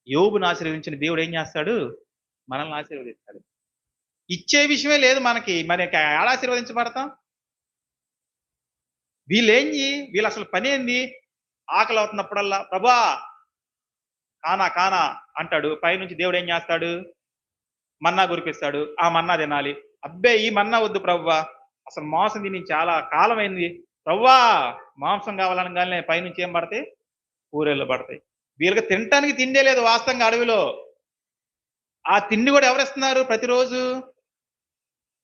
యోబును ఆశీర్వదించిన దేవుడు ఏం చేస్తాడు? మనల్ని ఆశీర్వదిస్తాడు. ఇచ్చే విషయమే లేదు మనకి. మరి ఎలా ఆశీర్వదించబడతాం? వీళ్ళు అసలు పనేంది? ఆకలవుతున్నప్పుడల్లా ప్రభువా కానా కానా అంటాడు. పైనుంచి దేవుడు ఏం చేస్తాడు? మన్నా కురిపిస్తాడు. ఆ మన్నా తినాలి. అబ్బే ఈ మన్నా వద్దు ప్రభువా, అసలు మాంసం తిని చాలా కాలమైంది. ప్రభువా మాంసం కావాలనగానే పైనుంచి ఏం పడతాయి? పూరేళ్ళు పడతాయి. వీళ్ళకి తినటానికి తిండే లేదు వాస్తవంగా అడవిలో. ఆ తిండి కూడా ఎవరిస్తున్నారు ప్రతిరోజు?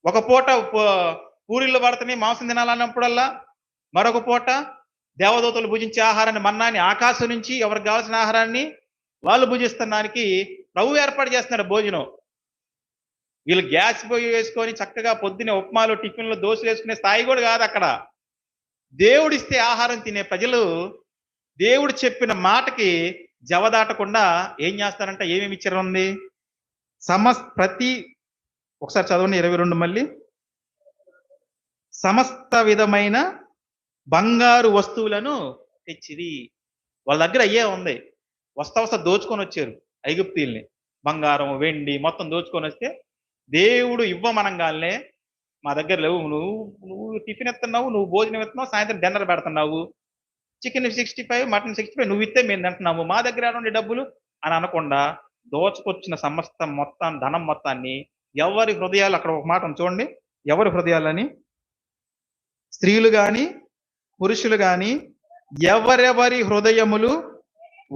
ఒక పూట పూరీళ్ళు పడుతున్నాయి మాంసం తినాలన్నప్పుడల్లా, మరొక పూట దేవదూతలు భుజించే ఆహారాన్ని మన్నాని ఆకాశం నుంచి ఎవరికి కావాల్సిన ఆహారాన్ని వాళ్ళు భుజిస్తున్నానికి ప్రభు ఏర్పాటు చేస్తున్నాడు భోజనం. వీళ్ళు గ్యాస్ పొయ్యి వేసుకొని చక్కగా పొద్దునే ఉప్మాలు టిఫిన్లు దోశలు వేసుకునే స్థాయి కూడా కాదు అక్కడ. దేవుడిస్తే ఆహారం తినే ప్రజలు దేవుడు చెప్పిన మాటకి జవదాటకుండా ఏం చేస్తారంట? ఏమేమి ఇచ్చారు ఉంది? ప్రతి ఒకసారి చదవండి 22 మళ్ళీ. సమస్త విధమైన బంగారు వస్తువులను తెచ్చిరి. వాళ్ళ దగ్గర అయ్యే ఉంది. వస్తా దోచుకొని వచ్చారు ఐగుప్తీల్ని. బంగారం వెండి మొత్తం దోచుకొని వస్తే దేవుడు ఇవ్వమనంగానే మా దగ్గర లేవు, నువ్వు నువ్వు టిఫిన్ ఎత్తున్నావు, నువ్వు భోజనం ఎత్తున్నావు, సాయంత్రం డిన్నర్ పెడుతున్నావు, చికెన్ 65 మటన్ 65 నువ్వు ఇస్తే మేము తింటున్నాము, మా దగ్గర ఏడుండే డబ్బులు అని అనకుండా దోచుకొచ్చిన సమస్త ధనం మొత్తాన్ని ఎవరి హృదయాలు, అక్కడ ఒక మాట చూడండి, ఎవరి హృదయాలని, స్త్రీలు గాని పురుషులు గాని ఎవరెవరి హృదయములు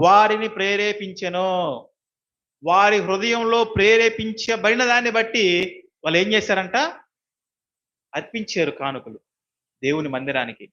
వారిని ప్రేరేపించెనో, వారి హృదయంలో ప్రేరేపించబడిన దాన్ని బట్టి వాళ్ళు ఏం చేశారంట? అర్పించారు కానుకలు దేవుని మందిరానికి.